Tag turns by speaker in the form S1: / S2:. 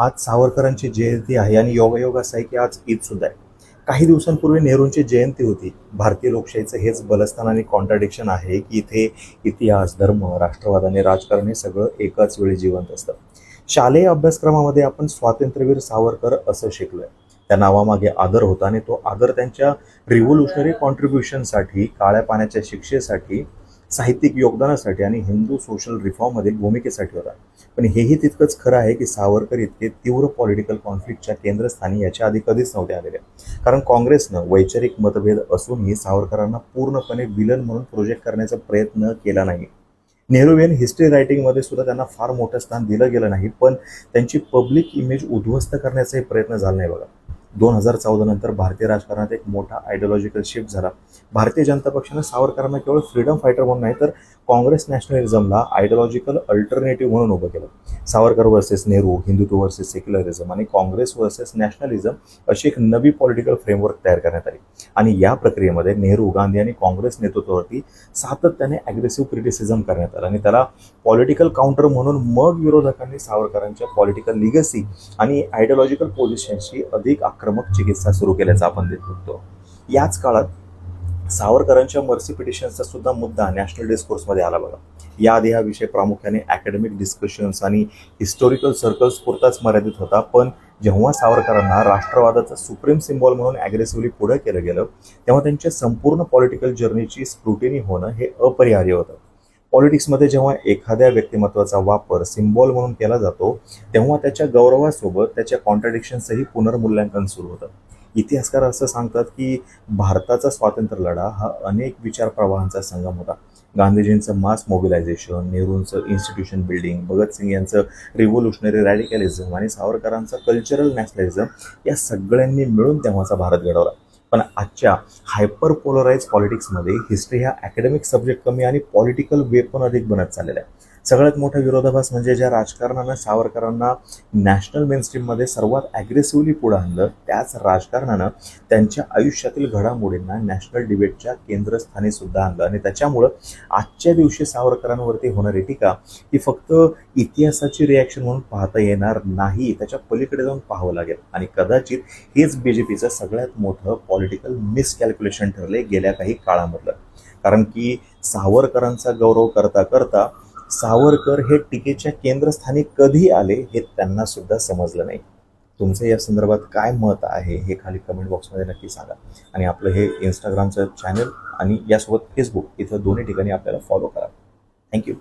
S1: आज सावरकरांची जयंती आहे आणि योगायोग असा आहे की आज ईद सुद्धा आहे. काही दिवसांपूर्वी नेहरूंची जयंती होती. भारतीय लोकशाहीचं हेच बलस्थान आणि कॉन्ट्राडिक्शन आहे की इथे इतिहास, धर्म, राष्ट्रवाद आणि राजकारण हे सगळं एकाच वेळी जिवंत असतं. शालेय अभ्यासक्रमामध्ये आपण स्वातंत्र्यवीर सावरकर असं शिकलोय. त्या नावामागे आदर होता आणि तो आदर त्यांच्या रिव्होल्युशनरी कॉन्ट्रीब्युशनसाठी, काळ्या पाण्याच्या शिक्षेसाठी, साहित्यिक योगदानासाठी आणि हिंदू सोशल रिफॉर्ममधील भूमिकेसाठी होता. पण हेही तितकंच खरं आहे की सावरकर इतके तीव्र पॉलिटिकल कॉन्फ्लिक्टच्या केंद्रस्थानी याच्या आधी कधीच नव्हते आलेले. कारण काँग्रेसनं वैचारिक मतभेद असूनही सावरकरांना पूर्णपणे विलन म्हणून प्रोजेक्ट करण्याचा प्रयत्न केला नाही. नेहरूवियन हिस्ट्री रायटिंगमध्ये सुद्धा त्यांना फार मोठं स्थान दिलं गेलं नाही, पण त्यांची पब्लिक इमेज उद्ध्वस्त करण्याचाही प्रयत्न झाला नाही बघा. 2014 नंतर भारतीय राजकारणात एक मोठा आयडिओलॉजिकल शिफ्ट झाला. भारतीय जनता पक्षानं सावरकरांना केवळ फ्रीडम फायटर म्हणून नाही तर काँग्रेस नॅशनलिझमला आयडिओलॉजिकल अल्टरनेटिव्ह म्हणून उभं केलं. Savarkar versus Nehru, Hindutva versus secularism आणि काँग्रेस वर्सेस नॅशनलिझम अशी एक नवी पॉलिटिकल फ्रेमवर्क तयार करण्यात आली. आणि या प्रक्रियेमध्ये नेहरू, गांधी आणि काँग्रेस नेतृत्वावरती सातत्याने ॲग्रेसिव्ह क्रिटिसिझम करण्यात आलं आणि त्याला पॉलिटिकल काउंटर म्हणून मग विरोधकांनी सावरकरांच्या पॉलिटिकल लिगसी आणि आयडिओलॉजिकल पोझिशनची अधिक आक्रमक चिकित्सा सुरू केल्याचं आपण बघतो. याच काळात सावरकरांच्या मर्सी पिटिशनचा सुद्धा मुद्दा नॅशनल डिस्कोर्समध्ये आला बघा. याआधी हा विषय प्रामुख्याने अकॅडमिक डिस्कशन्स आणि हिस्टॉरिकल सर्कल्स पुरताच मर्यादित होता, पण जेव्हा सावरकरांना राष्ट्रवादाचा सुप्रीम सिम्बॉल म्हणून ॲग्रेसिव्हली पुढे केलं गेलं तेव्हा त्यांच्या संपूर्ण पॉलिटिकल जर्नीची स्क्रुटिनी होणं हे अपरिहार्य होतं. पॉलिटिक्समध्ये जेव्हा एखाद्या व्यक्तिमत्वाचा वापर सिम्बॉल म्हणून केला जातो तेव्हा त्याच्या गौरवासोबत त्याच्या कॉन्ट्रडिक्शन्सही पुनर्मूल्यांकन सुरू होतं. इतिहासकार असं सांगतात की भारताचा स्वातंत्र्य लढा हा अनेक विचार प्रवाहांचा संगम होता. गांधीजींचं मास मोबिलायझेशन, नेहरूंचं इन्स्टिट्यूशन बिल्डिंग, भगतसिंग यांचं रिव्होल्युशनरी रॅडिकॅलिझम आणि सावरकरांचं कल्चरल नॅशनलिझम या सगळ्यांनी मिळून तेव्हाचा भारत घडवला. पण आजच्या हायपर पोलराइज पॉलिटिक्समध्ये हिस्ट्री हा अकॅडमिक सब्जेक्ट कमी आणि पॉलिटिकल वेपन अधिक बनत चाललेला आहे. सगळ्यात मोठा विरोधाभास म्हणजे ज्या राजकारणानं सावरकरांना नॅशनल मेनस्ट्रीममध्ये सर्वात ॲग्रेसिव्हली पुढे आणलं त्याच राजकारणानं त्यांच्या आयुष्यातील घडामोडींना नॅशनल डिबेटच्या केंद्रस्थानी सुद्धा आणलं आणि त्याच्यामुळं आजच्या दिवशी सावरकरांवरती होणारी टीका ही फक्त इतिहासाची रिॲक्शन म्हणून पाहता येणार नाही, त्याच्या पलीकडे जाऊन पाहावं लागेल. आणि कदाचित हेच BJPचं सगळ्यात मोठं पॉलिटिकल मिसकॅल्क्युलेशन ठरले गेल्या काही काळामधलं. कारण की सावरकरांचा गौरव करता करता सावरकर हे टीकेच्या केंद्रस्थानी कधी आले हे त्यांना सुद्धा समजलं नाही. तुमचं या संदर्भात काय मत आहे हे खाली कमेंट बॉक्समध्ये नक्की सांगा. आणि आपलं हे इंस्टाग्रामचं चॅनल आणि यासोबत फेसबुक इथं दोन्ही ठिकाणी आपल्याला फॉलो करा. थँक्यू.